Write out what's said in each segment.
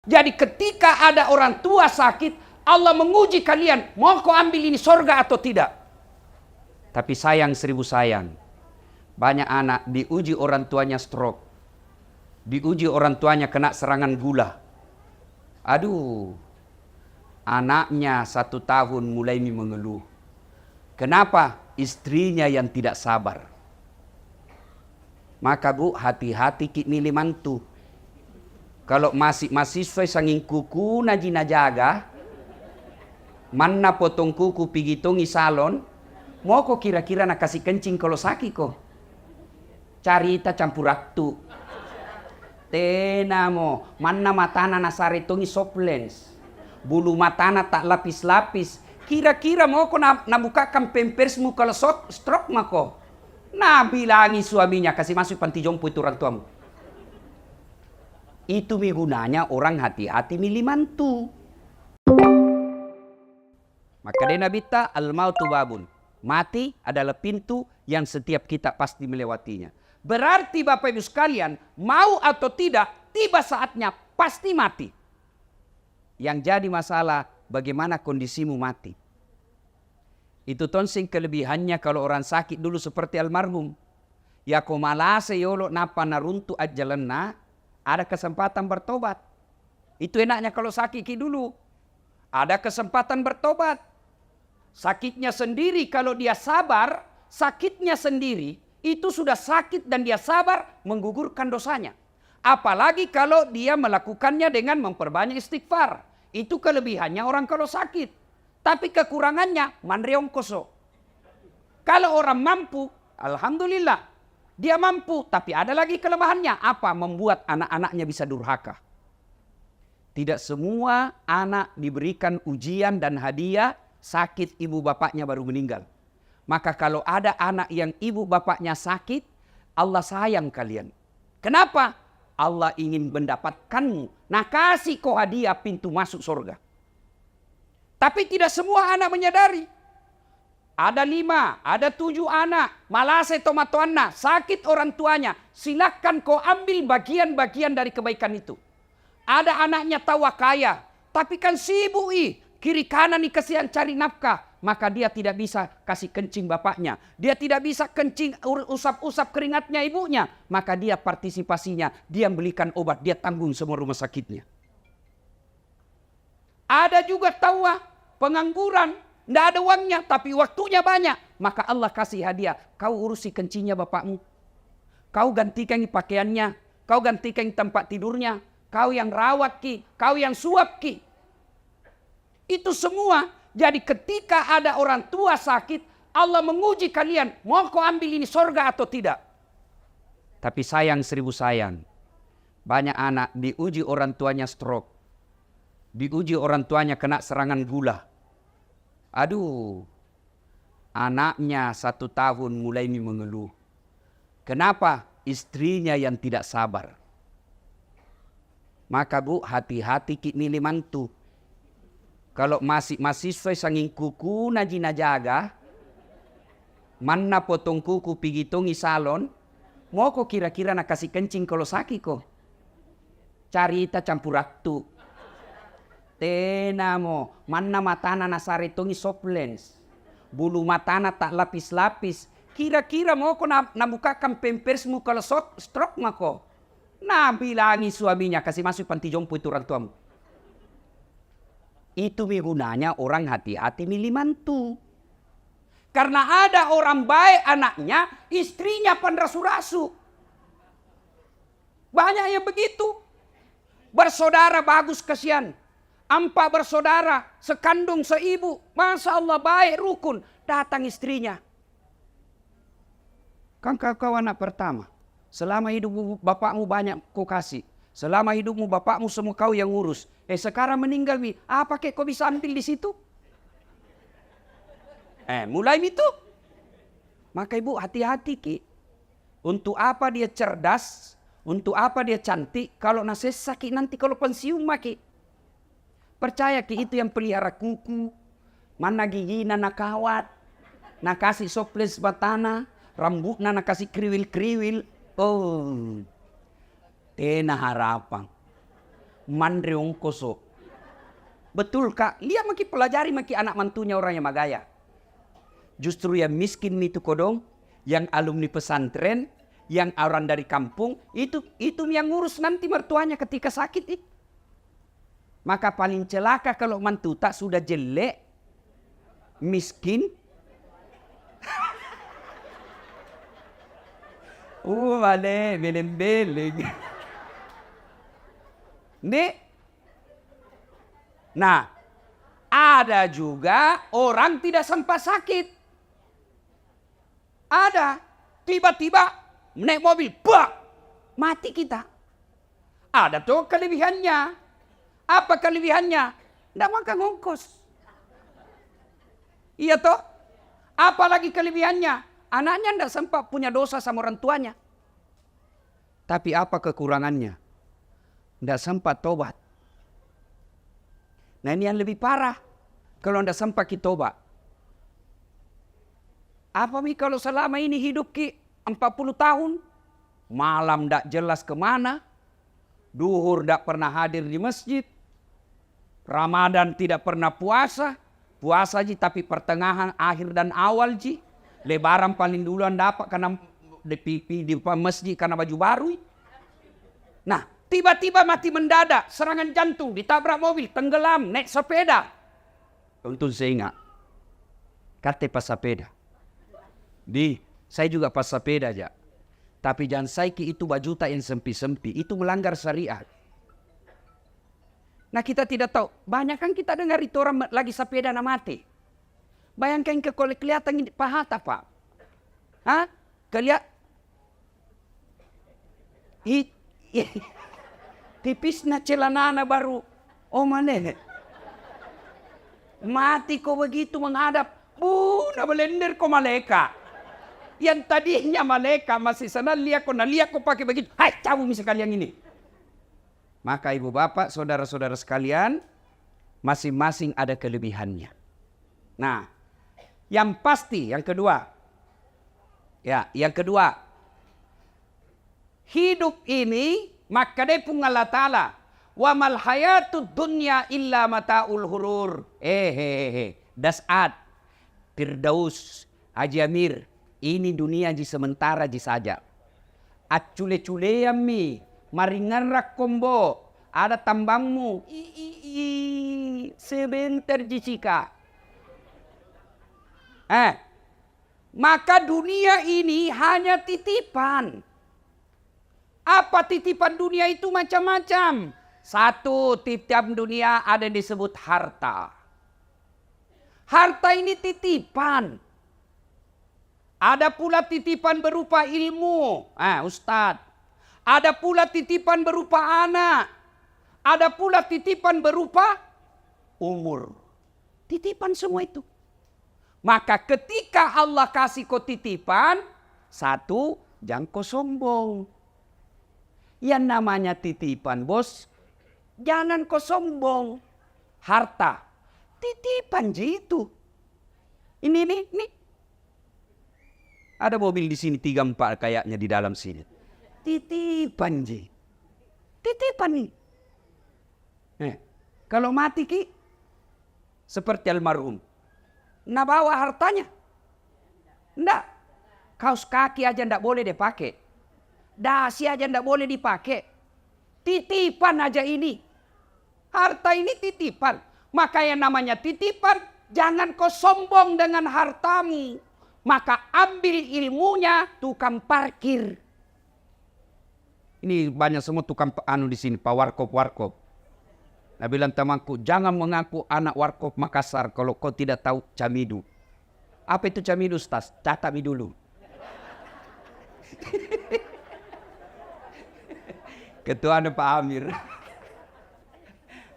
Jadi ketika ada orang tua sakit, Allah menguji kalian, mau kau ambil ini sorga atau tidak? Tapi sayang seribu sayang, banyak anak diuji orang tuanya stroke, diuji orang tuanya kena serangan gula. Aduh, anaknya 1 tahun mulai mengeluh. Kenapa? Istrinya yang tidak sabar. Maka bu, hati-hati ki milih mantu. Kalau masih mahasiswa sanging kuku najina jaga, mana potong kuku pigi tongi salon, mau kok kira-kira nak kasih kencing kalau sakit kok? Carita campur raktu. Tenamo, mana matana nasari tongi soplens, bulu matana tak lapis-lapis. Kira-kira mau kok nabukakan pempersmu kalau stroke mako? Nah bilangi suaminya kasih masuk panti jompo itu orang tuamu. Itu gunanya orang hati-hati milih mantu. Maka dia nabita al-mautu babun. Mati adalah pintu yang setiap kita pasti melewatinya. Berarti Bapak Ibu sekalian, mau atau tidak, tiba saatnya pasti mati. Yang jadi masalah, bagaimana kondisimu mati. Itu tonsing kelebihannya kalau orang sakit dulu seperti almarhum. Ya komalase yolo napa naruntu ajalenna, ada kesempatan bertobat. Itu enaknya kalau sakit dulu. Ada kesempatan bertobat. Sakitnya sendiri kalau dia sabar, sakitnya sendiri itu sudah sakit dan dia sabar menggugurkan dosanya. Apalagi kalau dia melakukannya dengan memperbanyak istighfar. Itu kelebihannya orang kalau sakit. Tapi kekurangannya manreong koso. Kalau orang mampu, alhamdulillah. Dia mampu, tapi ada lagi kelemahannya. Apa? Membuat anak-anaknya bisa durhaka. Tidak semua anak diberikan ujian dan hadiah sakit ibu bapaknya baru meninggal. Maka kalau ada anak yang ibu bapaknya sakit, Allah sayang kalian. Kenapa? Allah ingin mendapatkanmu. Nah kasih kau hadiah pintu masuk surga. Tapi tidak semua anak menyadari. Ada 5, ada 7 anak. Malase tomatoanna, sakit orang tuanya. Silakan kau ambil bagian-bagian dari kebaikan itu. Ada anaknya tawa kaya. Tapi kan sibuk kiri kanan kasihan cari nafkah. Maka dia tidak bisa kasih kencing bapaknya. Dia tidak bisa kencing usap-usap keringatnya ibunya. Maka dia partisipasinya. Dia belikan obat. Dia tanggung semua rumah sakitnya. Ada juga tawa pengangguran. Tidak ada uangnya, tapi waktunya banyak. Maka Allah kasih hadiah. Kau urusi kencingnya bapakmu. Kau gantikan pakaiannya. Kau gantikan tempat tidurnya. Kau yang rawat ki. Kau yang suap ki. Itu semua. Jadi ketika ada orang tua sakit. Allah menguji kalian. Mau kau ambil ini sorga atau tidak? Tapi sayang seribu sayang. Banyak anak diuji orang tuanya stroke. Diuji orang tuanya kena serangan gula. Aduh, anaknya 1 tahun mulai mengeluh. Kenapa? Istrinya yang tidak sabar. Maka bu, hati-hati ki milih mantu. Kalau masih mahasiswa sanging kuku najina jaga, mana potong kuku pigi tongi salon, mau kok kira-kira nak kasih kencing kalau sakit kok? Carita campur raktu. Tenamo, mana matana nasari tongi soplens, bulu matana tak lapis-lapis. Kira-kira mau kau nabukakan pempersmu kalau stroke mako? Nah bilangi suaminya kasih masuk panti jompo itu orang tuamu. Itu gunanya orang hati-hati milih mantu. Karena ada orang baik anaknya, istrinya panrasu-rasu. Banyak yang begitu. Bersaudara bagus kasihan. 4 bersaudara, sekandung seibu. Masya Allah baik rukun. Datang istrinya. Kan kau anak pertama. Selama hidup bapakmu banyak kau kasih. Selama hidupmu bapakmu semua kau yang ngurus. Sekarang meninggal. Apa kek kau bisa ambil di situ? Mulai itu. Maka ibu hati-hati ki. Untuk apa dia cerdas. Untuk apa dia cantik. Kalau nasi sakit nanti kalau pensiun maki. Percaya ki itu yang pelihara kuku. Mana gigi nak kawat. Nak kasih soples batana. Rambut nak kasih kriwil-kriwil. Oh. Tena harapan. Mandreong koso. Betul kak, lihat maki pelajari maki anak mantunya orangnya magaya. Justru yang miskin itu kodong, yang alumni pesantren, yang orang dari kampung, itu yang ngurus nanti mertuanya ketika sakit. Maka paling celaka kalau mantu tak sudah jelek, miskin. Male, beleng-beleng. Nih. Nah, ada juga orang tidak sempat sakit. Ada. Tiba-tiba naik mobil, bak, mati kita. Ada tuh kelebihannya. Apa kelebihannya? Tidak makan ongkos. Iya toh? Apalagi kelebihannya? Anaknya tidak sempat punya dosa sama orang tuanya. Tapi apa kekurangannya? Tidak sempat tobat. Nah ini yang lebih parah. Kalau tidak sempat kita tobat. Apa mi kalau selama ini hidup ki 40 tahun. Malam tidak jelas kemana. Duhur tidak pernah hadir di masjid. Ramadan tidak pernah puasa. Puasa ji tapi pertengahan, akhir dan awal ji. Lebaran paling duluan dapat karena di masjid karena baju baru. Nah, tiba-tiba mati mendadak, serangan jantung, ditabrak mobil, tenggelam, naik sepeda. Untung saya ingat. Kata pas sepeda. Saya juga pas sepeda aja. Tapi jangan saiki itu baju tak yang sempi-sempi, itu melanggar syariat. Nah kita tidak tahu, banyak kan kita dengar itu orang lagi sepeda na mati. Bayangkan kelihatan ini paha tak pak? Hah? Kelihatan? Tipisnya celanana baru. Oh mana? Mati kok begitu menghadap. Na belender kok malaikat. Yang tadinya malaikat masih sana lihat kok pakai begitu. Hai cabut misalkan yang ini. Maka ibu bapak, saudara-saudara sekalian, masing-masing ada kelebihannya. Nah, yang pasti, yang kedua. Ya, yang kedua. Hidup ini, maka dia pun Allah Ta'ala. Wa mal hayatud dunya illa mata'ul hurur. Das'ad, Firdaus, Haji Amir. Ini dunia ji sementara ji saja. Acule-cule yami. Maringan rak kombo. Ada tambangmu. Sebentar jicika. Maka dunia ini hanya titipan. Apa titipan dunia itu macam-macam. Satu, titipan dunia ada yang disebut harta. Harta ini titipan. Ada pula titipan berupa ilmu. Ustadz. Ada pula titipan berupa anak. Ada pula titipan berupa umur. Titipan semua itu. Maka ketika Allah kasih kau titipan, satu, jangan kau sombong. Yang namanya titipan bos, jangan kau sombong. Harta, titipan itu. Ini. Ada mobil di sini 3-4 kayaknya di dalam sini. Titipan ji. Titipan nih. Kalau mati ki, seperti almarhum. Nah bawa hartanya. Nggak. Kaos kaki aja nggak boleh dipakai. Dasi aja nggak boleh dipakai. Titipan aja ini. Harta ini titipan. Maka yang namanya titipan, jangan kau sombong dengan hartamu. Maka ambil ilmunya tukang parkir. Ini banyak semua tukang di sini, Pak Warkop. Nah bilang temanku, jangan mengaku anak Warkop Makassar kalau kau tidak tahu camidu. Apa itu camidu, Ustaz? Catat mi dulu. Ketua Pak Amir.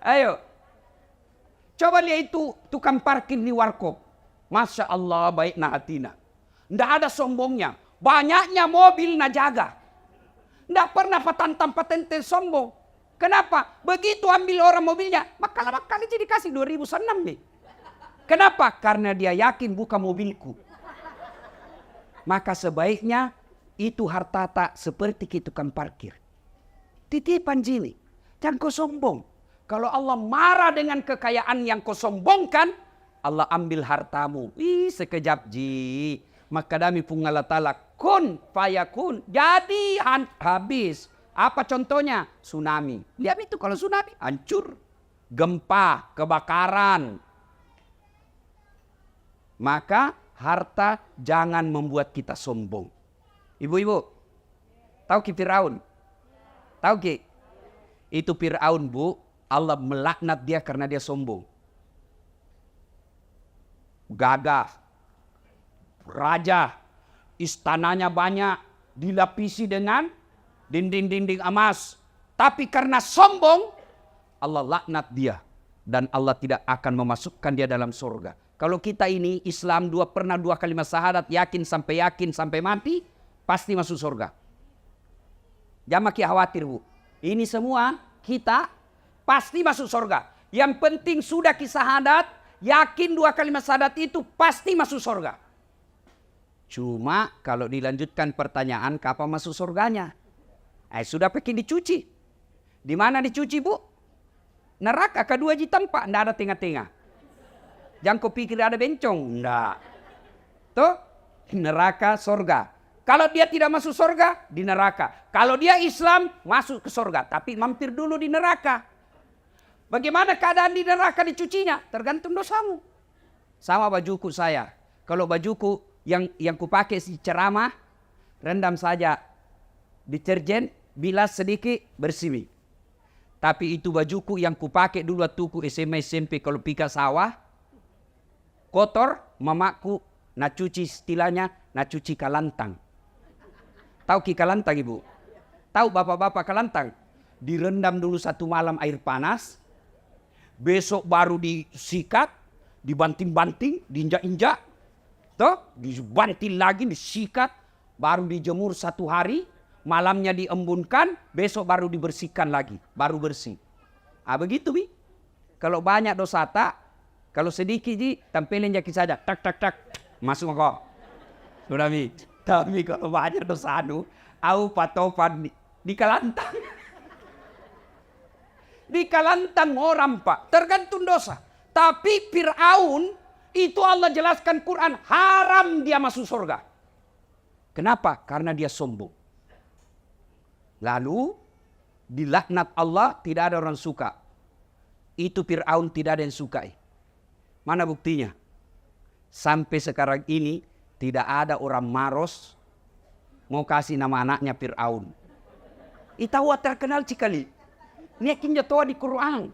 Ayo. Coba lihat itu tukang parkir di Warkop. Masya Allah baik na hatina. Nggak ada sombongnya. Banyaknya mobil na jaga. Nggak pernah patente sombong. Kenapa? Begitu ambil orang mobilnya, maka lama kali jadi kasih 2006 nih. Kenapa? Karena dia yakin bukan mobilku. Maka sebaiknya itu harta tak seperti tukang parkir. Titipan jini. Jangan kau sombong. Kalau Allah marah dengan kekayaan yang kau sombongkan, Allah ambil hartamu. Sekejap ji. Maka dami pun Allah Ta'ala, kun fayakun. Jadi habis. Apa contohnya? Tsunami. Lihat itu kalau tsunami, hancur. Gempa, kebakaran. Maka harta jangan membuat kita sombong. Ibu-ibu, tahu ki Firaun? Tahu ki? Itu Firaun, Bu. Allah melaknat dia karena dia sombong. Gagah. Raja. Istananya banyak. Dilapisi dengan dinding-dinding emas. Tapi karena sombong, Allah laknat dia. Dan Allah tidak akan memasukkan dia dalam surga. Kalau kita ini Islam pernah dua kalimat syahadat, yakin sampai mati, pasti masuk surga. Jangan makin khawatir, Bu. Ini semua kita pasti masuk surga. Yang penting sudah syahadat, yakin dua kalimat syahadat itu pasti masuk surga. Cuma kalau dilanjutkan pertanyaan, kapan masuk surganya? Sudah pakai dicuci. Di mana dicuci, Bu? Neraka kedua tampak, tidak ada tengah-tengah. Jangan kau pikir ada bencong. Enggak. Tuh, neraka, surga. Kalau dia tidak masuk surga, di neraka. Kalau dia Islam, masuk ke surga. Tapi mampir dulu di neraka. Bagaimana keadaan di neraka dicucinya? Tergantung dosamu. Sama bajuku saya. Kalau bajuku yang kupakai si ceramah, rendam saja deterjen, bilas sedikit, bersih. Tapi itu bajuku yang kupakai dulu waktu SMA SMP kalau pika sawah, kotor, mamaku nak cuci istilahnya, nak cuci kalantang. Tahu ki kalantang, Ibu? Tahu bapak-bapak kalantang? Direndam dulu satu malam air panas, besok baru disikat, dibanting-banting, diinjak-injak, toh, dibanting lagi, disikat, baru dijemur satu hari, malamnya diembunkan, besok baru dibersihkan lagi, baru bersih. Begitu, Bi. Kalau banyak dosa tak, kalau sedikit ji, tampilin jaki saja, tak, masuk kok. Sudah, Mi. Tapi kalau banyak dosa au patopan di kalantang. Di kalantang orang, Pak. Tergantung dosa. Tapi Fir'aun, itu Allah jelaskan Quran, haram dia masuk surga. Kenapa? Karena dia sombong. Lalu, dilaknat Allah, tidak ada orang suka. Itu Fir'aun tidak ada yang sukai. Mana buktinya? Sampai sekarang ini, tidak ada orang Maros mau kasih nama anaknya Fir'aun. Itawa terkenal sekali. Ini kinja toa di Quran.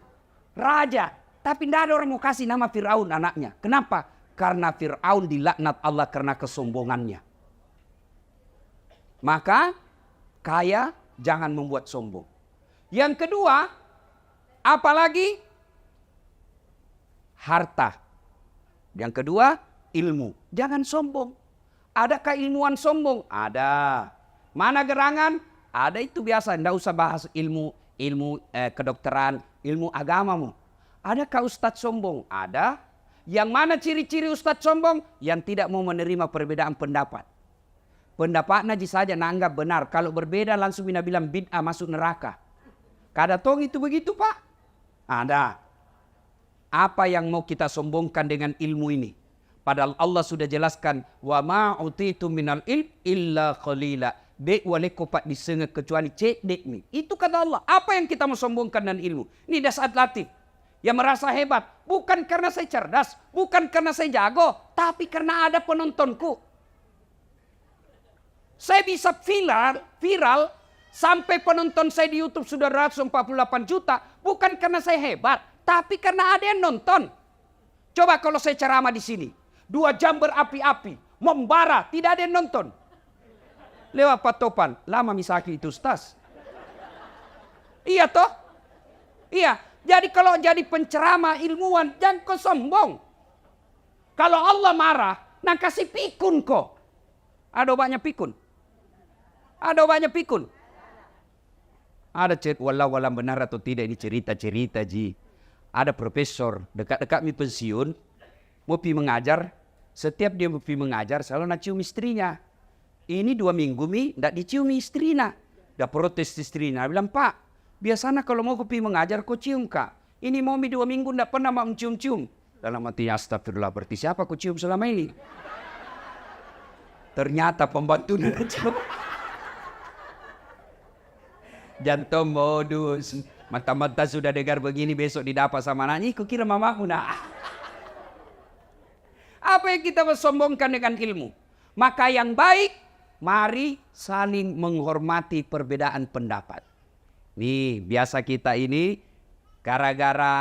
Raja. Tapi tidak ada orang mau kasih nama Fir'aun anaknya. Kenapa? Karena Fir'aun dilaknat Allah karena kesombongannya. Maka kaya jangan membuat sombong. Yang kedua, apalagi harta. Yang kedua, ilmu. Jangan sombong. Adakah ilmuwan sombong? Ada. Mana gerangan? Ada, itu biasa. Tidak usah bahas ilmu kedokteran, ilmu agamamu. Adakah ustadz sombong? Ada. Yang mana ciri-ciri ustadz sombong? Yang tidak mau menerima perbedaan pendapat. Pendapatnya saja nanggap benar. Kalau berbeda langsung bilang bid'ah, masuk neraka. Kada tong itu begitu, Pak? Ada. Apa yang mau kita sombongkan dengan ilmu ini? Padahal Allah sudah jelaskan, wa ma utitu minal ilm illa qalila. Dek wale kopat disengah kecuali cek dek mi. Itu kata Allah. Apa yang kita mau sombongkan dengan ilmu? Ini dasar latif. Yang merasa hebat. Bukan karena saya cerdas. Bukan karena saya jago. Tapi karena ada penontonku. Saya bisa viral. Sampai penonton saya di YouTube sudah 148 juta. Bukan karena saya hebat. Tapi karena ada yang nonton. Coba kalau saya ceramah di sini. 2 jam berapi-api. Membara. Tidak ada yang nonton. Lewat patopan. Lama misaki itu Ustaz. Iya toh? Iya. Jadi kalau jadi penceramah ilmuwan. Jangan kau sombong. Kalau Allah marah. Nah kasih pikun kok. Ada banyak pikun. Ada banyak pikun. Ada walau benar atau tidak ini cerita-cerita ji. Ada profesor dekat-dekat mi pensiun. Mau pi mengajar. Setiap dia mau pi mengajar selalu nak cium istrinya. Ini 2 minggu mi tidak dicium istrinya. Dah protes istrinya. Bilang, Pak, biasanya kalau mau pi mengajar kau cium kak. Ini Momi 2 minggu tidak pernah mau cium-cium. Dalam hati, astagfirullah, berarti siapa ku cium selama ini? Ternyata pembantunya cium. Jantung modus. Mata-mata sudah dengar begini, besok didapat sama anaknya. Ku kira mamamu nak. Apa yang kita bersombongkan dengan ilmu? Maka yang baik, mari saling menghormati perbedaan pendapat. Nih, biasa kita ini gara-gara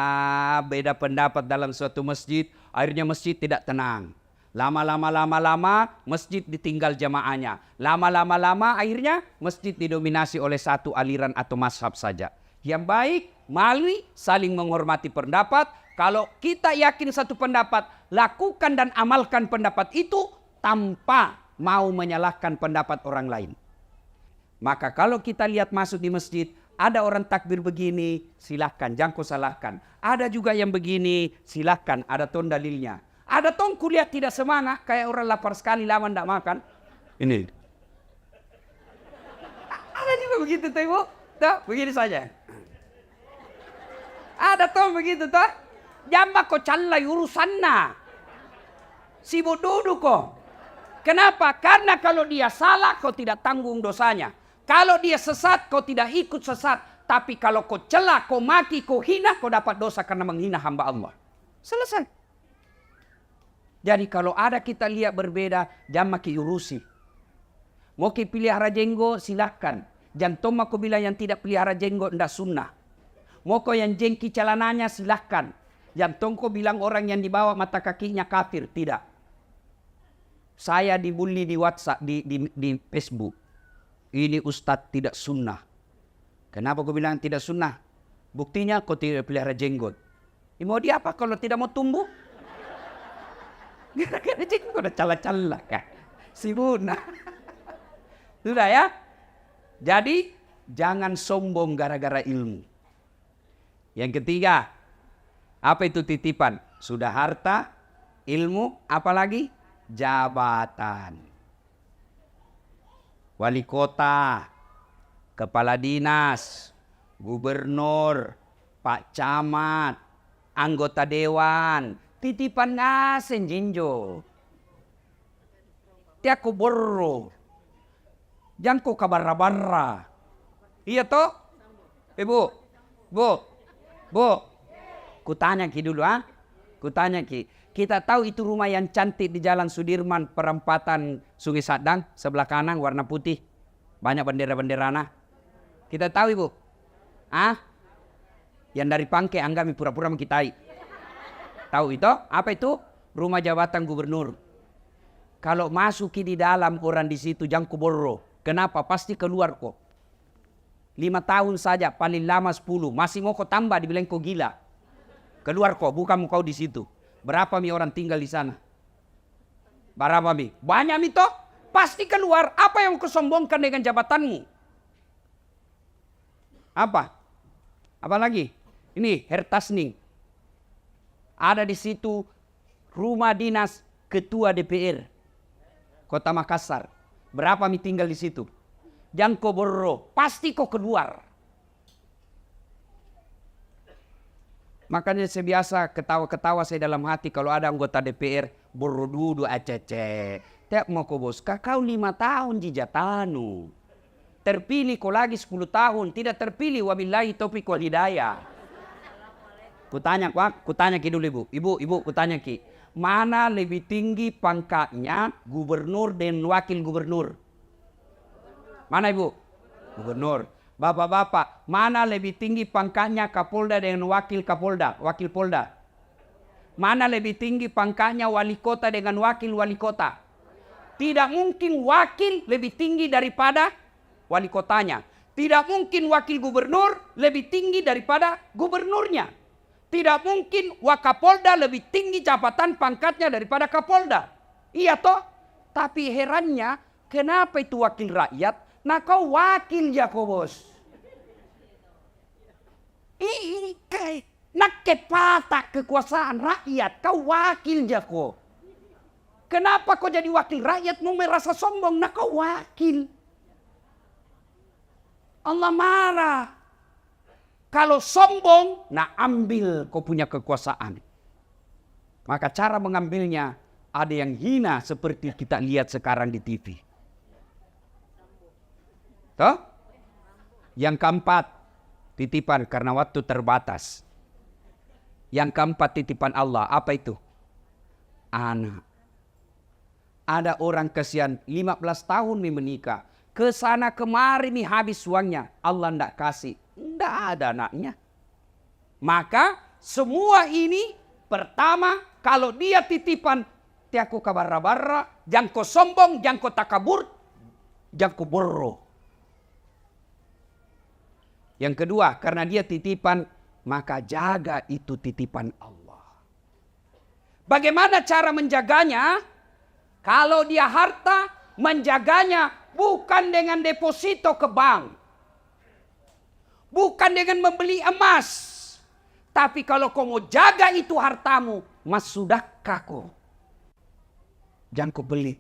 beda pendapat dalam suatu masjid, akhirnya masjid tidak tenang. Lama-lama masjid ditinggal jamaahnya. Lama-lama akhirnya masjid didominasi oleh satu aliran atau mazhab saja. Yang baik, mari saling menghormati pendapat. Kalau kita yakin satu pendapat, lakukan dan amalkan pendapat itu tanpa mau menyalahkan pendapat orang lain. Maka kalau kita lihat masuk di masjid, ada orang takbir begini, silahkan, jangan kau salahkan. Ada juga yang begini, silahkan, ada ton dalilnya. Ada ton kuliah tidak semangat, kayak orang lapar sekali, lama tidak makan. Ini. Ada juga begitu tuh ibu. Tuh, begini saja. Ada ton begitu tuh. Jamba kau calai urusannya. Sibuk duduk kok. Kenapa? Karena kalau dia salah, kau tidak tanggung dosanya. Kalau dia sesat, kau tidak ikut sesat. Tapi kalau kau celah, kau maki, kau hina, kau dapat dosa karena menghina hamba Allah. Selesai. Jadi kalau ada kita lihat berbeda, jangan maki urusi. Mau ki pelihara jenggot, silahkan. Jangan aku bilang yang tidak pelihara jenggot, tidak sunnah. Mau kau yang jengki celananya, silahkan. Jangan kau bilang orang yang dibawa mata kakinya kafir, tidak. Saya dibully di WhatsApp, di Facebook. Ini ustadz tidak sunnah. Kenapa kau bilang tidak sunnah? Buktinya kau tidak pelihara jenggot. Mau dia apa kalau tidak mau tumbuh? Gara-gara jenggot udah cala-cala kan. Sibuna. Sudah ya. Jadi jangan sombong gara-gara ilmu. Yang ketiga, apa itu titipan? Sudah harta, ilmu, apalagi? Jabatan. Wali kota, kepala dinas, gubernur, pak camat, anggota dewan, titipan nasen jinjo. Tiaku borro, jangan kau kabarra-barra. Iya toh? Bu, kutanya ki dulu ah, kutanya ki. Kita tahu itu rumah yang cantik di Jalan Sudirman, perempatan Sungai Sadang, sebelah kanan warna putih. Banyak bendera-bendera nah. Kita tahu ibu. Ah? Yang dari Pangke Anggami pura-pura mengkitai. Tahu itu? Apa itu? Rumah jabatan gubernur. Kalau masuki di dalam orang di situ jangan kuborro. Kenapa? Pasti keluar kok. 5 tahun saja, paling lama 10. Masih mau kau tambah, dibilang kau gila. Keluar kok, bukan kau di situ. Berapa mi orang tinggal di sana? Berapa mi? Banyak mi toh? Pasti keluar. Apa yang kau sombongkan dengan jabatanmu? Apa? Apa lagi? Ini Hertasning. Ada di situ rumah dinas ketua DPR Kota Makassar. Berapa mi tinggal di situ? Jangan kau borro. Pasti kau keluar. Makanya saya biasa ketawa-ketawa saya dalam hati kalau ada anggota DPR borodudu acece. Tiap mau kau bos, kau 5 tahun jijatanu. Terpilih kau lagi 10 tahun, tidak terpilih wabillahi taufiq wal hidayah. Kutanya ki dulu ibu, kutanya ki. Mana lebih tinggi pangkatnya gubernur dan wakil gubernur? Mana ibu? Gubernur. Bapak-bapak, mana lebih tinggi pangkatnya Kapolda dengan wakil Kapolda, wakil Polda? Mana lebih tinggi pangkatnya wali kota dengan wakil wali kota? Tidak mungkin wakil lebih tinggi daripada wali kotanya. Tidak mungkin wakil gubernur lebih tinggi daripada gubernurnya. Tidak mungkin Wakapolda lebih tinggi jabatan pangkatnya daripada Kapolda. Iya toh? Tapi herannya, kenapa itu wakil rakyat? Nah kau wakil ya kau bos. Ini kayak nak kepatak kekuasaan rakyat. Kau wakil ya kau. Kenapa kau jadi wakil rakyat mau merasa sombong? Nah kau wakil. Allah marah. Kalau sombong, nah ambil kau punya kekuasaan. Maka cara mengambilnya ada yang hina seperti kita lihat sekarang di TV. Toh? Yang keempat, titipan karena waktu terbatas. Yang keempat titipan Allah, apa itu? Anak. Ada orang kasihan 15 tahun menikah. Kesana kemari habis uangnya. Allah tidak kasih. Tidak ada anaknya. Maka semua ini pertama kalau dia titipan. Tiaku kabarra-barra. Jangan kau sombong. Jangan kau takabur. Jangan kau borro. Yang kedua karena dia titipan. Maka jaga itu titipan Allah. Bagaimana cara menjaganya? Kalau dia harta, menjaganya bukan dengan deposito ke bank. Bukan dengan membeli emas. Tapi kalau kau mau jaga itu hartamu, mas sudahkah kau? Jangan kau beli.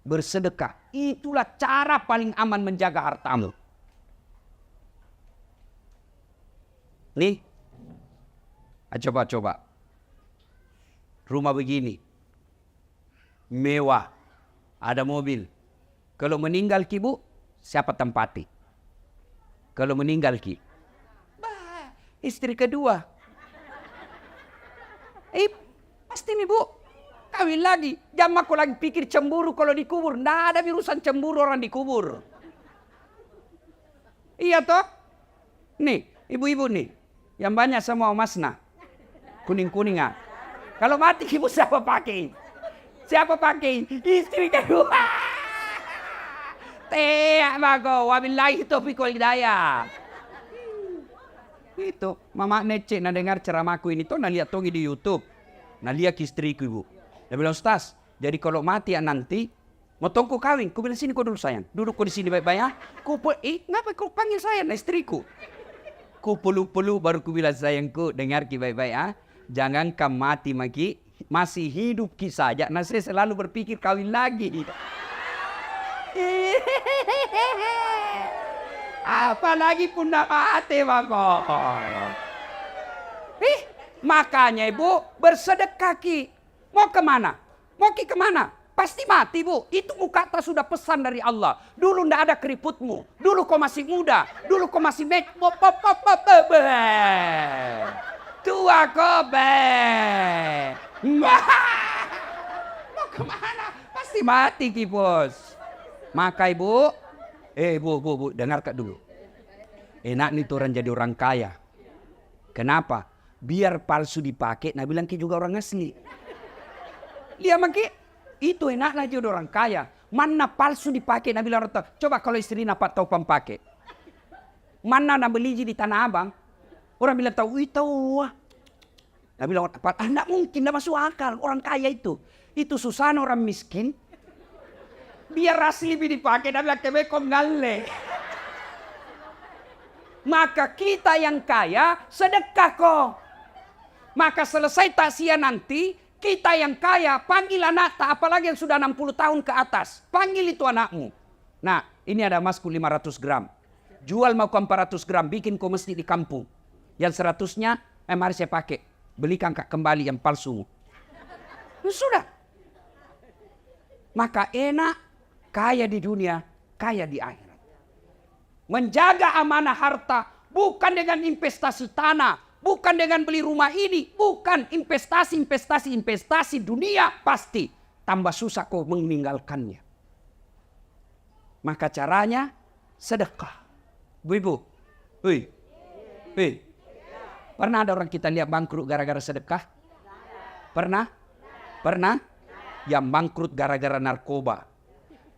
Bersedekah. Itulah cara paling aman menjaga hartamu. Nih, coba. Rumah begini. Mewah. Ada mobil. Kalau meninggal ki bu, siapa tempati? Kalau meninggal ki? Bah, istri kedua. Pasti nih bu. Kawin lagi. Jangan aku lagi pikir cemburu kalau dikubur. Nggak ada urusan cemburu orang dikubur. Iya toh? Nih, ibu-ibu nih. Yang banyak semua masna. Kuning-kuningan. Kalau mati ibu siapa pakai? Siapa pakai? Istri kedua. Teak bago. Wabillahi taufiq wal hidayah. Itu. Mama Nece na dengar ceramahku ini tuh. Nah lihat tongi di YouTube. Nah lihat istriku ibu. Dia bilang, Ustaz. Jadi kalau mati ya nanti. Mau tongku kawin. Ku bilang sini kau dulu sayang. Duduk kau di sini baik-baik ya. Ngapa kau panggil saya? Nah istriku. Ku peluk-peluk baru ku bilang sayangku. Dengar ki baik-baik ya. Jangan kamu mati maki. Masih hidup ki saja. Nah saya selalu berpikir kawin lagi. Apalagi pun nak mati mako. Makanya ibu bersedekah ki. Mau kemana? Mau ki kemana? Pasti mati bu. Itu muka atas sudah pesan dari Allah. Dulu ndak ada keriputmu. Dulu kau masih muda. Dulu kau masih tua kau mau kemana? Pasti mati ki bos. Maka ibu. Bu. Dengar kak dulu. Enak nih tuh orang jadi orang kaya. Kenapa? Biar palsu dipakai. Nah bilang ki juga orang asli. Dia maki. Itu enaklah jadi orang kaya. Mana palsu dipakai. Nabi bilang, coba kalau istri nak tahu pakai. Mana nak beli di Tanah Abang. Orang bilang tahu, tahu. Nabi bilang, tidak mungkin, tidak masuk akal. Orang kaya itu. Itu susah orang miskin. Biar asli dipakai. Nabi bilang, kebekom ngale. Maka kita yang kaya sedekah kok. Maka selesai takziah nanti. Kita yang kaya, panggil anak tak, apalagi yang sudah 60 tahun ke atas. Panggil itu anakmu. Nah, ini ada emasku 500 gram. Jual mau 400 gram, bikin kau mesti di kampung. Yang 100-nya, mari saya pakai. Belikan kembali yang palsu. Sudah. Maka enak, kaya di dunia, kaya di akhirat. Menjaga amanah harta, bukan dengan investasi tanah. Bukan dengan beli rumah ini. Bukan investasi dunia. Pasti tambah susah kau meninggalkannya. Maka caranya sedekah. Bu-ibu. Pernah ada orang kita lihat bangkrut gara-gara sedekah? Pernah? Yang bangkrut gara-gara narkoba.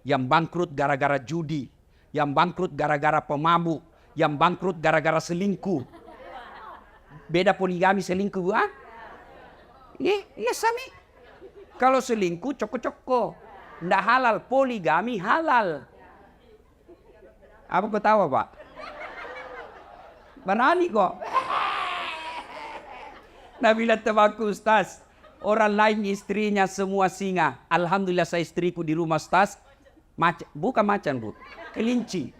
Yang bangkrut gara-gara judi. Yang bangkrut gara-gara pemabuk. Yang bangkrut gara-gara selingkuh. Beda poligami selingkuh, ah? Iya sami. Kalau selingkuh coko-coko. Nggak halal, poligami halal. Apa kau tahu pak? Berani kok. Nabila temanku Ustaz. Orang lain istrinya semua singa. Alhamdulillah saya istriku di rumah Ustaz. Bukan macan bu. Kelinci.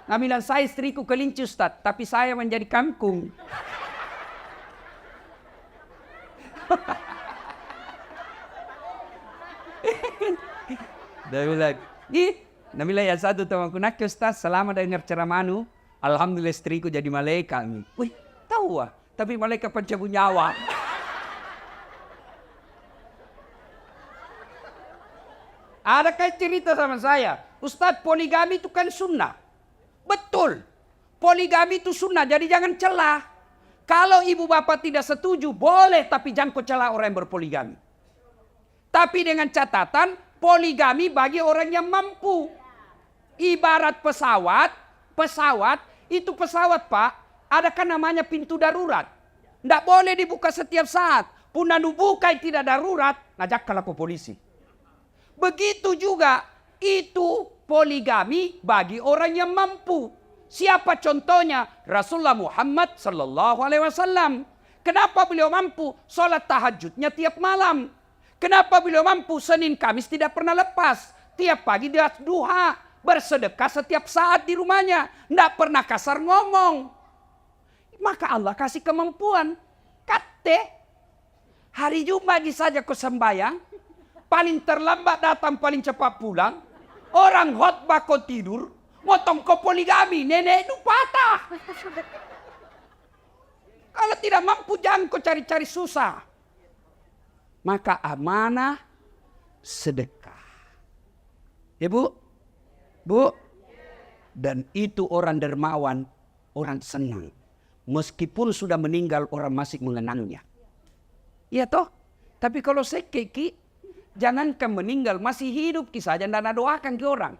Nah bilang saya istriku kelinci Ustaz, tapi saya menjadi kangkung. Dia bilang, dia bilang yang satu temanku, nak Ustaz, selama dengar ceramahmu, alhamdulillah istriku jadi malaikat. Wih, tahu ah, tapi malaikat pencabut nyawa. Ada kayak cerita sama saya, Ustaz poligami itu kan sunnah. Betul, poligami itu sunnah, jadi jangan celah. Kalau ibu bapak tidak setuju, boleh, tapi jangan kau celah orang yang berpoligami. Tapi dengan catatan, poligami bagi orang yang mampu. Ibarat pesawat itu pesawat Pak, ada kan namanya pintu darurat. Tidak boleh dibuka setiap saat. Pun anu buka tidak darurat, ngajak kalau ke polisi. Begitu juga itu poligami bagi orang yang mampu. Siapa contohnya? Rasulullah Muhammad sallallahu alaihi wasallam. Kenapa beliau mampu? Salat tahajudnya tiap malam. Kenapa beliau mampu? Senin Kamis tidak pernah lepas. Tiap pagi dia duha, bersedekah setiap saat di rumahnya, tidak pernah kasar ngomong. Maka Allah kasih kemampuan. Kate, hari Jumat saja kau sembahyang, paling terlambat datang, paling cepat pulang. Orang khotbah kau tidur, motong kau poligami, nenek itu patah. Kalau tidak mampu jangan kau cari-cari susah. Maka amanah sedekah. Ya Bu? Bu? Dan itu orang dermawan, orang senang. Meskipun sudah meninggal orang masih mengenangnya. Iya toh? Tapi kalau sekeki, jangankan meninggal, masih hidup kisah saja dan doakan ke orang.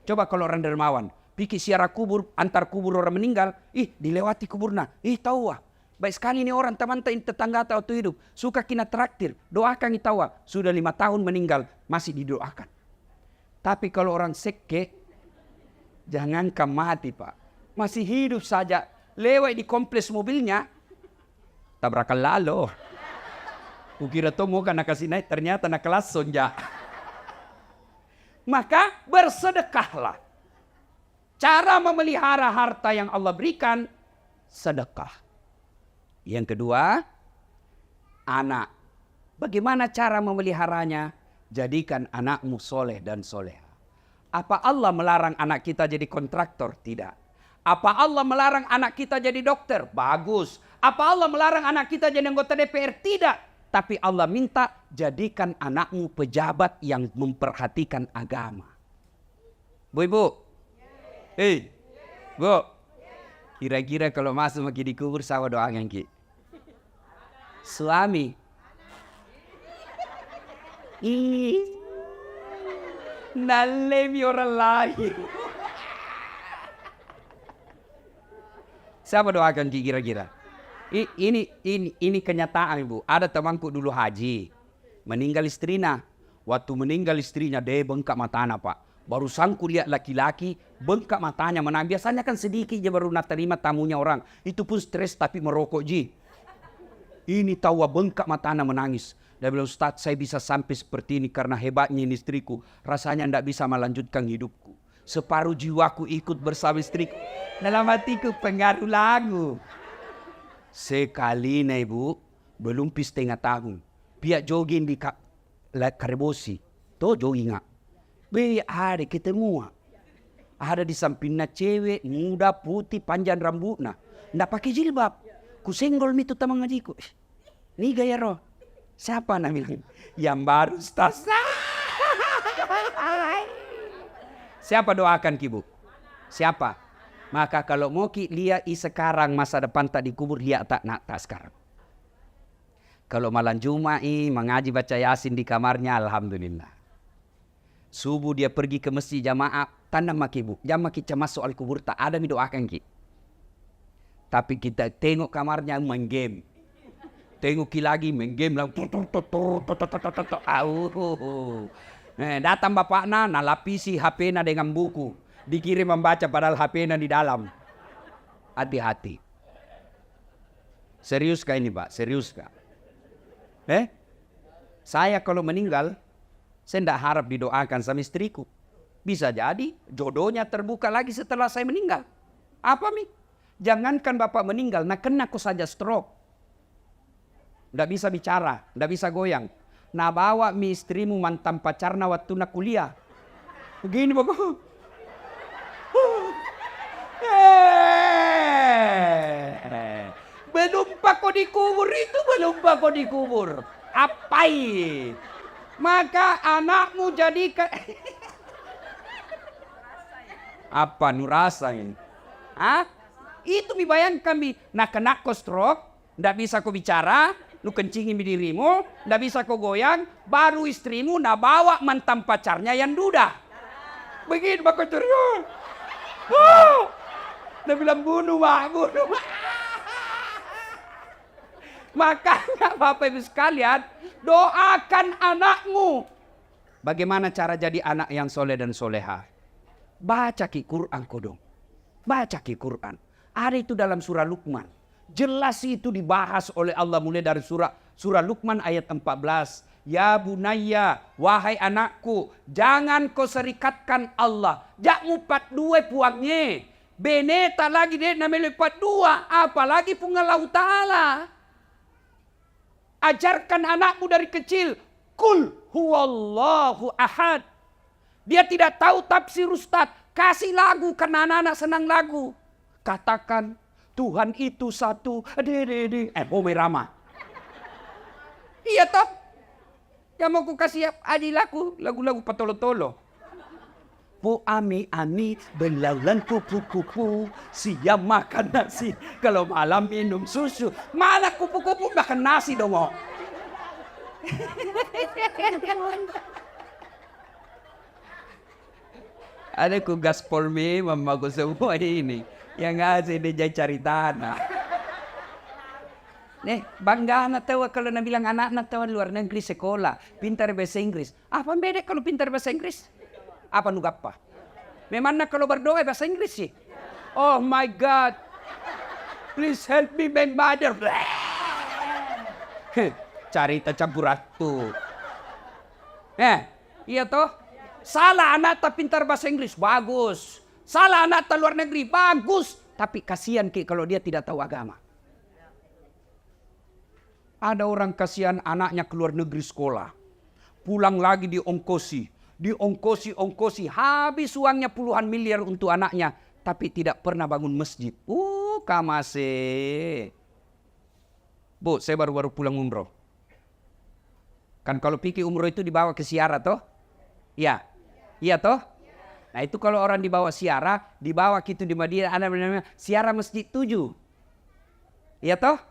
Coba kalau orang dermawan, pikir siara kubur, antar kubur orang meninggal, dilewati kuburna, tahu wah. Baik sekali ini orang teman tetangga atau hidup, suka kina traktir, doakan kita wah. Sudah 5 tahun meninggal, masih didoakan. Tapi kalau orang seke, jangankan mati Pak, masih hidup saja, lewat di kompleks mobilnya, tabrakan lalu. Kukira tuh mau kena kasih naik, ternyata nak kelas sonja. Maka bersedekahlah. Cara memelihara harta yang Allah berikan, sedekah. Yang kedua, anak. Bagaimana cara memeliharanya? Jadikan anakmu soleh dan soleha. Apa Allah melarang anak kita jadi kontraktor? Tidak. Apa Allah melarang anak kita jadi dokter? Bagus. Apa Allah melarang anak kita jadi anggota DPR? Tidak. Tapi Allah minta jadikan anakmu pejabat yang memperhatikan agama. Bu Ibu. Bu. Kira-kira kalau masuk lagi di kubur sama doakan ki. Suami. Nalemi orang lain. Siapa doakan ki kira-kira? Ini kenyataan Ibu. Ada temanku dulu haji, meninggal istrinya. Waktu meninggal istrinya dia bengkak matanya Pak. Barusan ku lihat laki-laki bengkak matanya menang. Biasanya kan sedikit dia baru nak terima tamunya orang. Itu pun stres tapi merokok ji. Ini tahu bengkak matanya menangis. Dia bilang, Ustaz saya bisa sampai seperti ini karena hebatnya ini istriku. Rasanya tidak bisa melanjutkan hidupku. Separuh jiwaku ikut bersama istriku. Dalam hatiku pengaruh lagu. Sekali Ibu, belum setengah tahun. Pihak jogging di Karebosi. Tuh jogging nggak? Ada ketemu. Ada di sampingnya cewek, muda, putih, panjang rambutnya. Nggak pakai jilbab. Ku senggol itu teman ngajiku. Ini gaya roh. Siapa namanya? Yang baru Ustaz. Siapa doakan Kibu? Siapa? Maka kalau mau ki lihat sekarang masa depan tak dikubur lihat tak nak tak sekarang. Kalau malam Jumat mengaji baca Yasin di kamarnya alhamdulillah. Subuh dia pergi ke masjid jamaah tanda maki bu. Jam maki masuk al kubur tak ada mi doakan ki. Tapi kita tengok kamarnya main game. Tengok ki lagi main game lah. Datang bapakna nalapisi HP-na dengan buku. Dikirim membaca padahal HP-na di dalam. Hati-hati. Serius kah ini Pak? Serius kah? Saya kalau meninggal, saya tidak harap didoakan sama istriku. Bisa jadi jodohnya terbuka lagi setelah saya meninggal. Apa Mi? Jangankan Bapak meninggal, nah kena aku saja stroke. Nggak bisa bicara, nggak bisa goyang. Nah bawa mi istrimu mantan pacarna waktu nak kuliah. Begini Bapak. Belum pak kau dikubur itu, belum pak kau dikubur. Apai? Maka anakmu jadikan... Apa nurasa ini? Hah? Itu mi bayangkan mi. Nah kena kau stroke, ndak bisa kau bicara, lu kencingi mi dirimu, ndak bisa kau goyang, baru istrimu nak bawa mantan pacarnya yang duda. Begini bakal terus. Dia bilang bunuh mak, bunuh mak. Makanya Bapak Ibu sekalian, doakan anakmu. Bagaimana cara jadi anak yang soleh dan soleha? Baca Ki Quran kodong. Baca Ki Quran. Ada itu dalam surah Luqman. Jelas itu dibahas oleh Allah mulai dari surah Luqman ayat 14. Ya bunayya, wahai anakku, jangan kau serikatkan Allah. Jak mupat dua puangnya. Beneta lagi deh namanya lipat dua. Apalagi pungalau ta'ala. Ajarkan anakmu dari kecil. Kul huwallahu ahad. Dia tidak tahu tafsir Ustaz. Kasih lagu karena anak-anak senang lagu. Katakan Tuhan itu satu. Rama. Iya toh. Yang mau ku kasih adik lagu-lagu patolo-tolo. Bu ami belaulan kupu-kupu, siap makan nasi, kalau malam minum susu. Mana kupu-kupu makan nasi dong. Ada ku gaspol me mamaku semua ini. Yang ngasih dia cari tanah. Nih, bangga anak tahu kalau nak bilang anak tahu luar negeri sekolah, pintar bahasa Inggris. Apa beda kalau pintar bahasa Inggris? Apa nu gapa? Memang nak kalau berdoa bahasa Inggris sih. Oh my God, please help me my mother. Cari campur ratu. Iya toh. Salah anak tak pintar bahasa Inggris, bagus. Salah anak tak luar negeri, bagus. Tapi kasihan Ki kalau dia tidak tahu agama. Ada orang kasihan anaknya keluar negeri sekolah. Pulang lagi diongkosi. Diongkosi. Habis uangnya puluhan miliar untuk anaknya. Tapi tidak pernah bangun masjid. Kamase. Bu, saya baru-baru pulang umroh. Kan kalau pikir umroh itu dibawa ke siara toh? Ya. Iya toh? Nah itu kalau orang dibawa siara. Dibawa gitu di Madinah. Ada namanya siara masjid 7. Iya toh?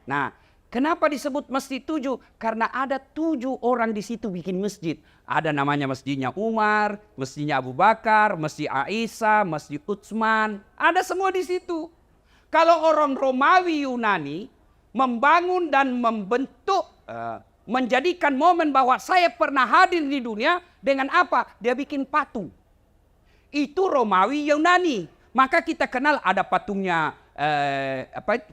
Nah. Kenapa disebut masjid 7? Karena ada 7 orang di situ bikin masjid. Ada namanya masjidnya Umar, masjidnya Abu Bakar, masjid Aisyah, masjid Utsman. Ada semua di situ. Kalau orang Romawi Yunani membangun dan membentuk, menjadikan momen bahwa saya pernah hadir di dunia dengan apa? Dia bikin patung. Itu Romawi Yunani. Maka kita kenal ada patungnya,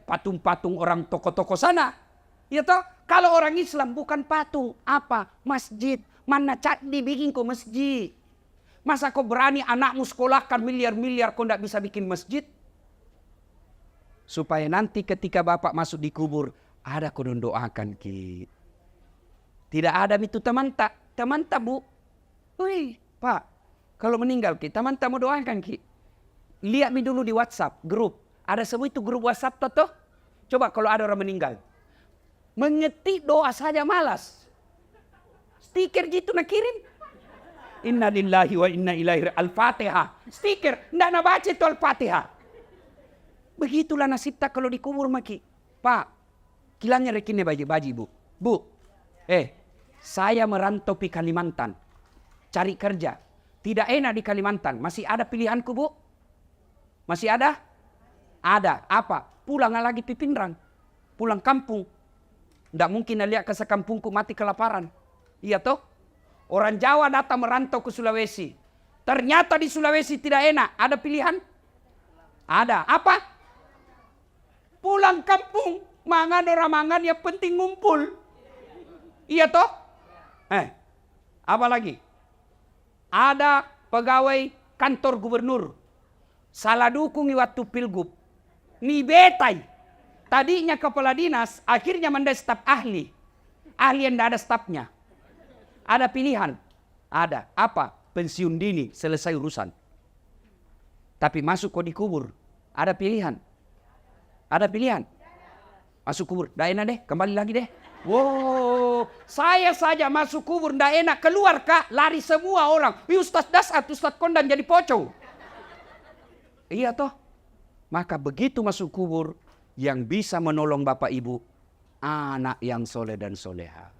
patung-patung orang tokoh-tokoh sana. Ya toh, kalau orang Islam bukan patung, apa? Masjid. Mana cat dibikin kok masjid? Masa kau berani anakmu sekolahkan miliar-miliar kau tidak bisa bikin masjid? Supaya nanti ketika bapak masuk di kubur, ada kau doakan Ki. Tidak ada itu teman tak Bu. Wih, Pak, kalau meninggal Ki, teman tak mau doakan Ki. Lihat mi dulu di WhatsApp, grup. Ada semua itu grup WhatsApp toh. Coba kalau ada orang meninggal. Mengetik doa saja malas. Stiker gitu nak kirim. Inna lillahi wa inna ilaihi Al-Fatihah. Stiker, ndak nak baca itu Al-Fatihah. Begitulah nasib tak kalau dikubur maki. Pak, kilanya rekinnya baji Bu. Bu, saya merantau di Kalimantan. Cari kerja. Tidak enak di Kalimantan. Masih ada pilihanku Bu? Masih ada? Ada. Apa? Pulang lagi di Pindrang. Pulang kampung. Tidak mungkin lihat ke sekampungku mati kelaparan. Iya toh? Orang Jawa datang merantau ke Sulawesi. Ternyata di Sulawesi tidak enak. Ada pilihan? Ada. Apa? Pulang kampung. Mangan orang mangan yang penting ngumpul. Iya toh? Apa lagi? Ada pegawai kantor gubernur. Salah dukungi waktu pilgub. Ni betai. Tadinya kepala dinas, akhirnya menjadi staf ahli. Ahli yang tidak ada stafnya. Ada pilihan. Ada. Apa? Pensiun dini, selesai urusan. Tapi masuk kok dikubur. Ada pilihan. Ada pilihan. Masuk kubur. Tidak enak deh, kembali lagi deh. Wow, saya saja masuk kubur tidak enak. Keluar kak, lari semua orang. Ustaz Dasat, Ustaz Kondan jadi pocong. Iya toh. Maka begitu masuk kubur, yang bisa menolong bapak ibu, anak yang soleh dan soleha.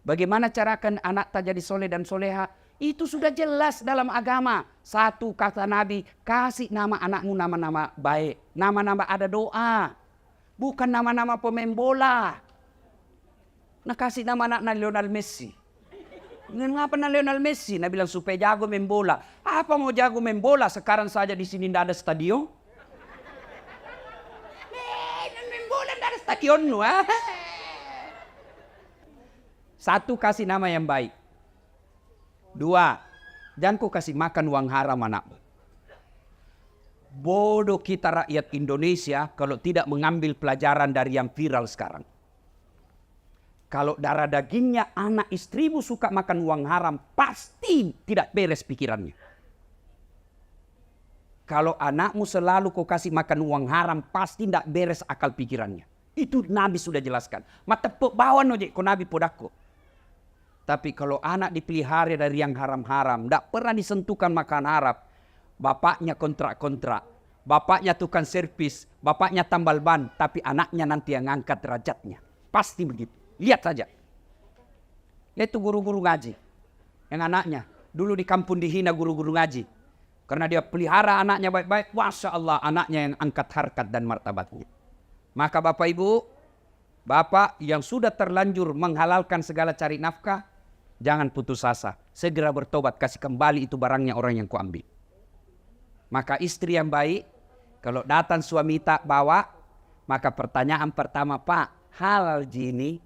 Bagaimana carakan anak tak jadi soleh dan soleha? Itu sudah jelas dalam agama. Satu kata Nabi, kasih nama anakmu nama-nama baik. Nama-nama ada doa. Bukan nama-nama pemain bola. Nah kasih nama anak Lionel Messi. Ngapa Lionel Messi? Nah bilang supaya jago main bola. Apa mau jago main bola? Sekarang saja di sini tidak ada stadion. Main bola tidak ada stadion. Satu, kasih nama yang baik. Dua, jangan kau kasih makan uang haram anakmu. Bodoh kita rakyat Indonesia kalau tidak mengambil pelajaran dari yang viral sekarang. Kalau darah dagingnya anak istrimu suka makan uang haram, pasti tidak beres pikirannya. Kalau anakmu selalu kau kasih makan uang haram, pasti tidak beres akal pikirannya. Itu Nabi sudah jelaskan. Mata bawa nojek ko Nabi podako. Tapi kalau anak dipelihara dari yang haram-haram, tidak pernah disentuhkan makan haram, bapaknya kontrak-kontrak, bapaknya tukang servis, bapaknya tambal ban, tapi anaknya nanti yang angkat derajatnya. Pasti begitu. Lihat saja. Itu guru-guru ngaji. Yang anaknya. Dulu di kampung dihina guru-guru ngaji. Karena dia pelihara anaknya baik-baik. Masya Allah anaknya yang angkat harkat dan martabatnya. Maka bapak ibu. Bapak yang sudah terlanjur menghalalkan segala cari nafkah. Jangan putus asa. Segera bertobat. Kasih kembali itu barangnya orang yang kau ambil. Maka istri yang baik. Kalau datang suami tak bawa. Maka pertanyaan pertama. Pak halal jini.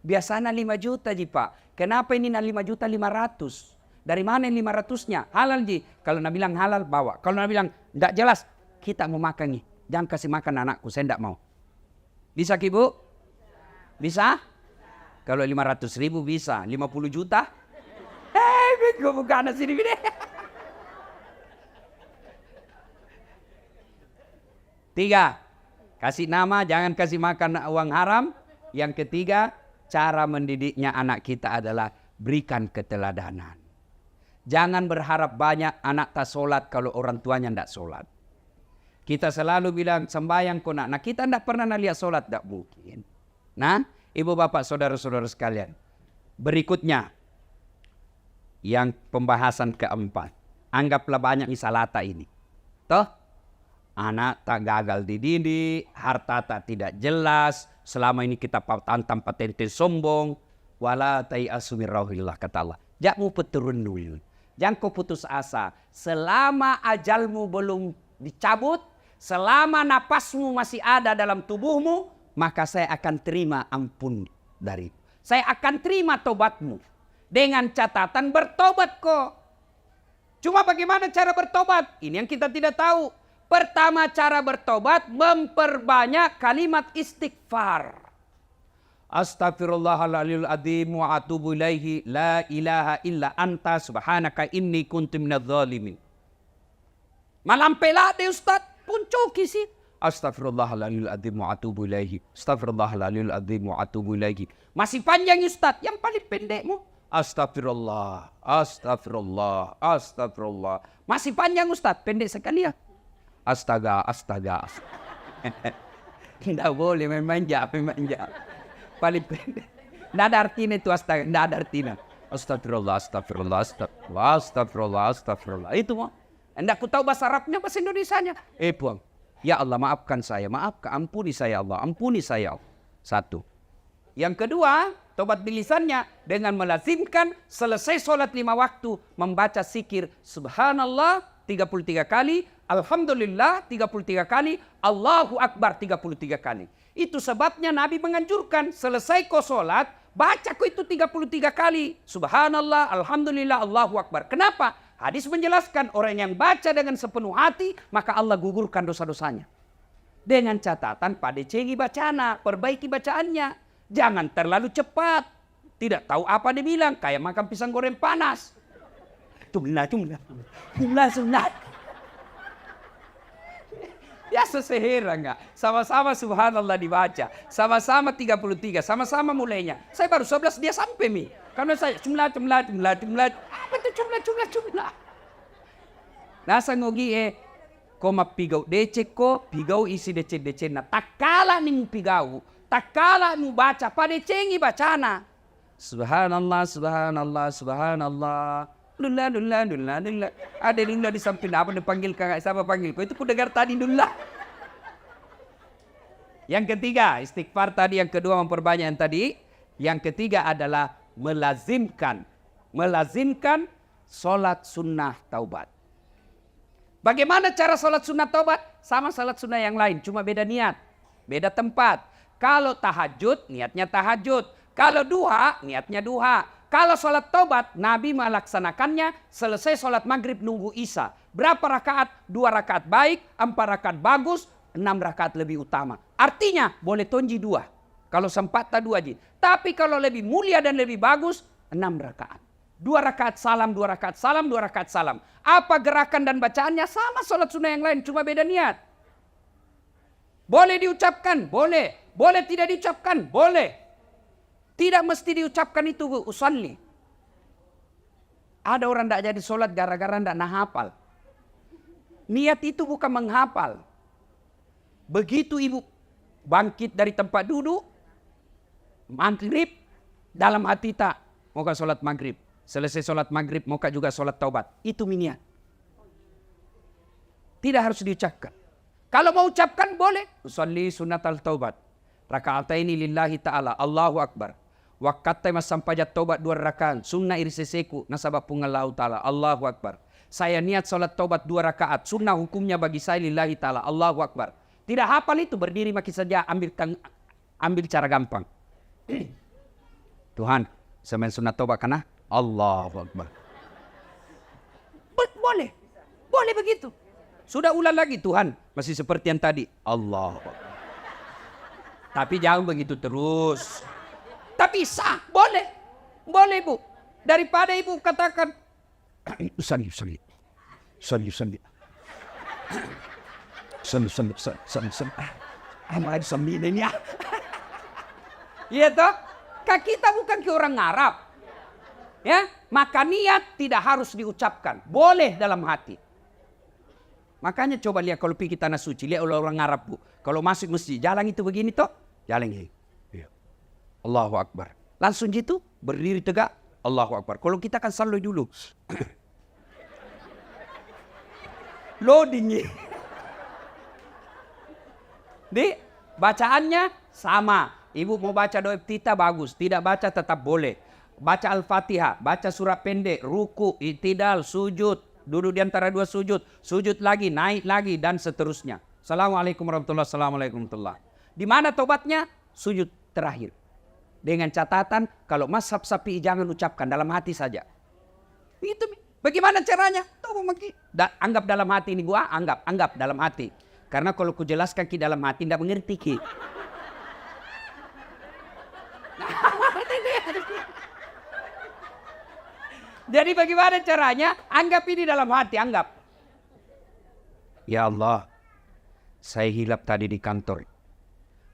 Biasanya 5 juta ji pak. Kenapa ini 5 juta 500? Dari mana 500-nya? Halal ji. Kalau nak bilang halal bawa. Kalau nak bilang tidak jelas. Kita mau makan nih. Jangan kasih makan anakku. Saya tidak mau. Bisa ibu? Bisa? Kalau 500.000 bisa. 50 juta? Gue bukan sini gini. 3. Kasih nama. Jangan kasih makan uang haram. Yang ketiga, cara mendidiknya anak kita adalah berikan keteladanan. Jangan berharap banyak anak tak sholat kalau orang tuanya tidak sholat. Kita selalu bilang sembahyang kau nak. Nah kita tidak pernah lihat sholat, tidak mungkin. Nah ibu bapak saudara-saudara sekalian. Berikutnya, yang pembahasan keempat. Anggaplah banyak misalata ini. Toh, anak tak gagal dididik, harta tak tidak jelas. Selama ini kita tantang patente sombong. Wala ta'iasu min rauhillah kata Allah. Jangan peturun dulu. Jangan kau putus asa. Selama ajalmu belum dicabut. Selama napasmu masih ada dalam tubuhmu. Maka saya akan terima ampun dari. Saya akan terima tobatmu. Dengan catatan bertobat kok. Cuma bagaimana cara bertobat? Ini yang kita tidak tahu. Pertama cara bertobat memperbanyak kalimat istighfar. Astaghfirullahaladzim wa atubu ilaihi la ilaha illa anta subhanaka inni kuntu minadz zalimin. Malam pelade Ustaz puncoki sih. Astaghfirullahaladzim wa atubu ilaihi. Astaghfirullahaladzim wa atubu ilaihi. Masih panjang Ustaz, yang paling pendekmu astagfirullah, astagfirullah, astagfirullah. Masih panjang Ustaz, pendek sekali ya. Astaga. Tidak boleh memanja. Paling pendek. Tidak ada artinya itu astaga. Tidak ada artinya. Astagfirullah. Itu mah. Tidak aku tahu bahasa Arabnya, bahasa Indonesianya. Puang. Ya Allah maafkan saya. Ampuni saya Allah. Ampuni saya Allah. 1. Yang kedua, tobat bilisannya dengan melazimkan selesai sholat 5 waktu. Membaca zikir subhanallah 33 kali. Alhamdulillah 33 kali, Allahu Akbar 33 kali. Itu sebabnya Nabi menganjurkan selesai kau sholat, baca kau itu 33 kali. Subhanallah, Alhamdulillah, Allahu Akbar. Kenapa? Hadis menjelaskan orang yang baca dengan sepenuh hati, maka Allah gugurkan dosa-dosanya. Dengan catatan pada cengi bacana, perbaiki bacaannya. Jangan terlalu cepat. Tidak tahu apa dia bilang, kayak makan pisang goreng panas. Jumlah. Ya seheran enggak? Sama-sama subhanallah dibaca. Sama-sama 33, sama-sama mulainya. Saya baru 11 dia sampai mi. Karena saya jumlah. Apa itu jumlah? Nasa ngogi koma pigau DC ko pigau isi DC na takala ning pigau takala mu baca pada cengi bacana subhanallah lullah ada lullah di samping apa dipanggil kakak siapa panggil kau itu ku dengar tadi lullah. Yang ketiga istighfar tadi, yang kedua memperbanyak yang tadi, yang ketiga adalah melazimkan sholat sunnah taubat. Bagaimana cara sholat sunnah taubat? Sama sholat sunnah yang lain, cuma beda niat, beda tempat. Kalau tahajud, niatnya tahajud. Kalau duha, niatnya duha. Kalau sholat taubat, Nabi melaksanakannya selesai sholat maghrib nunggu isya. Berapa rakaat? 2 rakaat baik, 4 rakaat bagus, 6 rakaat lebih utama. Artinya boleh tonji 2. Kalau sempat tak 2 ji. Tapi kalau lebih mulia dan lebih bagus, 6 rakaat. 2 rakaat salam, 2 rakaat salam, 2 rakaat salam. Apa gerakan dan bacaannya? Sama sholat sunnah yang lain, cuma beda niat. Boleh diucapkan? Boleh. Boleh tidak diucapkan? Boleh. Tidak mesti diucapkan itu usalli. Ada orang tidak jadi sholat gara-gara tidak hafal. Niat itu bukan menghafal. Begitu ibu bangkit dari tempat duduk, maghrib, dalam hati tak mau sholat maghrib. Selesai sholat maghrib, mau juga sholat taubat. Itu niat. Tidak harus diucapkan. Kalau mau ucapkan boleh. Usalli sunnatal taubat. Raka'ataini lillahi ta'ala. Allahu Akbar. Wakatai masampajat taubat 2 rakaat. Sunnah iriseseku. Nasabah pungallahu ta'ala. Allahu Akbar. Saya niat sholat taubat 2 rakaat. Sunnah hukumnya bagi saya lillahi ta'ala. Allahu Akbar. Tidak hafal itu, berdiri maki saja. Ambil cara gampang. Tuhan, saya sunnah taubat karena Allahu Akbar. Boleh. Boleh begitu. Sudah ulang lagi Tuhan. Masih seperti yang tadi. Allahu Akbar. Tapi jangan begitu terus. Tapi sah. Boleh. Boleh bu. Daripada ibu katakan. Sali. Amat sembilan ya. Iya toh. Kita bukan ke orang Arab. Ya, maka niat tidak harus diucapkan, boleh dalam hati. Makanya coba lihat kalau pergi tanah suci, lihat orang Arab bu, kalau masuk masjid, jalan itu begini toh, jalan ini. Allahu Akbar. Langsung gitu, berdiri tegak, Allahu Akbar. Kalau kita kan selalu dulu, loading. Di bacaannya sama. Ibu mau baca doa iftitah bagus, tidak baca tetap boleh. Baca Al-Fatihah, baca surat pendek, ruku, i'tidal, sujud, duduk di antara 2 sujud, sujud lagi, naik lagi, dan seterusnya. Assalamualaikum warahmatullahi wabarakatuh. Di mana tobatnya? Sujud terakhir. Dengan catatan, kalau mazhab Syafi'i jangan ucapkan, dalam hati saja. Itu bagaimana caranya? Anggap dalam hati ini gua, anggap dalam hati. Karena kalau ku jelaskan ki dalam hati, tidak mengerti ki. Jadi bagaimana caranya? Anggap ini dalam hati, anggap. Ya Allah, saya hilap tadi di kantor.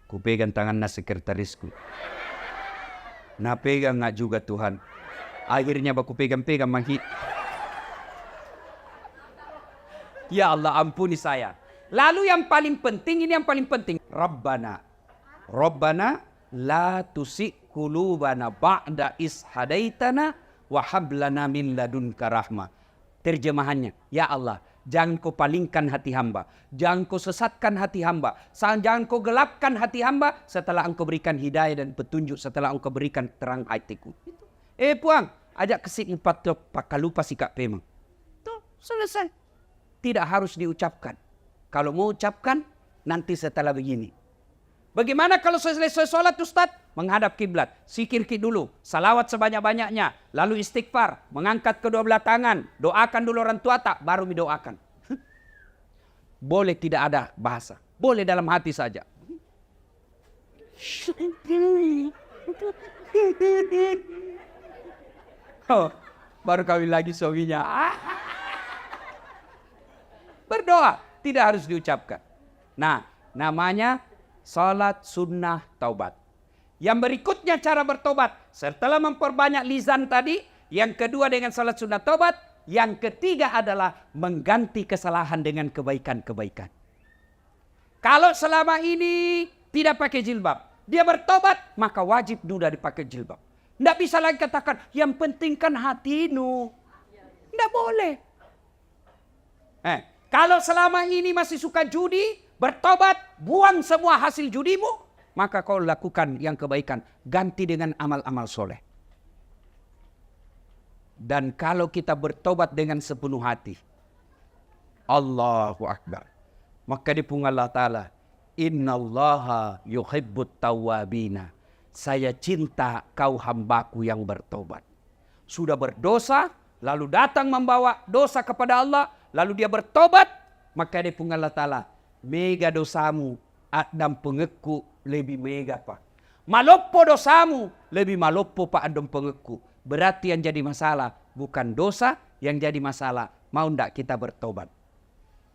Ku pegang tangan sekretarisku. Nah pegang nggak juga Tuhan. Akhirnya aku pegang-pegang mangki. Ya Allah ampuni saya. Lalu yang paling penting, ini yang paling penting. Rabbana la tusik qulubana ba'da is hadaitana wa hab lana min ladunka rahmah. Terjemahannya, ya Allah, jangan kau palingkan hati hamba, jangan kau sesatkan hati hamba, jangan kau gelapkan hati hamba setelah engkau berikan hidayah dan petunjuk, setelah engkau berikan terang hatiku. Puang, ajak kesik 4 pakai lupa sikap memang. Tuh, selesai. Tidak harus diucapkan. Kalau mau ucapkan, nanti setelah begini. Bagaimana kalau selesai sholat Ustadz? Menghadap kiblat, zikir dulu, salawat sebanyak-banyaknya, lalu istighfar, mengangkat kedua belah tangan, doakan dulu orang tua tak, baru didoakan. Boleh tidak ada bahasa, boleh dalam hati saja. Oh, baru kawin lagi suaminya. Berdoa, tidak harus diucapkan. Nah, namanya salat sunnah taubat. Yang berikutnya cara bertobat. Setelah memperbanyak lisan tadi, yang kedua dengan salat sunnah taubat, yang ketiga adalah mengganti kesalahan dengan kebaikan-kebaikan. Kalau selama ini tidak pakai jilbab, dia bertobat, maka wajib sudah dipakai jilbab. Tidak bisa lagi katakan, yang penting kan hatimu. Tidak boleh. Kalau selama ini masih suka judi, bertobat, buang semua hasil judimu, maka kau lakukan yang kebaikan, ganti dengan amal-amal soleh. Dan kalau kita bertobat dengan sepenuh hati, Allahu Akbar, maka dipung Allah Ta'ala, innallaha yuhibbut tawwabina. Saya cinta kau hambaku yang bertobat. Sudah berdosa, lalu datang membawa dosa kepada Allah, lalu dia bertobat, maka dipung Allah Ta'ala, mega dosamu, adam pengeku lebih mega pak. Malopo dosamu, lebih malopo pak adam pengeku. Berarti yang jadi masalah bukan dosa, yang jadi masalah mau ndak kita bertobat.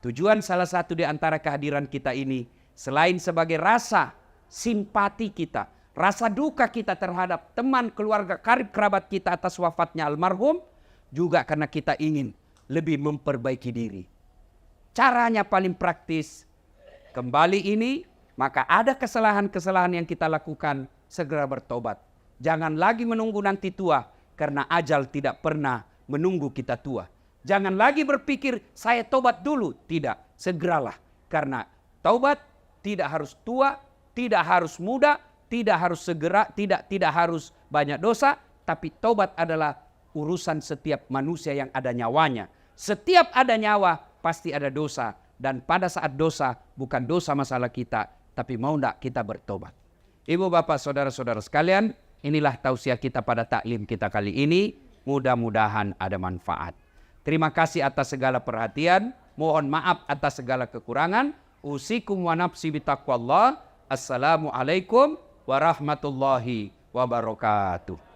Tujuan salah satu di antara kehadiran kita ini, selain sebagai rasa simpati kita, rasa duka kita terhadap teman, keluarga, karib kerabat kita atas wafatnya almarhum, juga karena kita ingin lebih memperbaiki diri. Caranya paling praktis, kembali ini, maka ada kesalahan-kesalahan yang kita lakukan, segera bertobat. Jangan lagi menunggu nanti tua, karena ajal tidak pernah menunggu kita tua. Jangan lagi berpikir, saya tobat dulu. Tidak, segeralah. Karena taubat tidak harus tua, tidak harus muda, tidak harus segera, tidak harus banyak dosa, tapi taubat adalah urusan setiap manusia yang ada nyawanya. Setiap ada nyawa, pasti ada dosa. Dan pada saat dosa, bukan dosa masalah kita, tapi mau tidak kita bertobat. Ibu, bapak, saudara-saudara sekalian, inilah tausiah kita pada taklim kita kali ini. Mudah-mudahan ada manfaat. Terima kasih atas segala perhatian. Mohon maaf atas segala kekurangan. Usikum wa nafsi bitaqwallah. Assalamualaikum warahmatullahi wabarakatuh.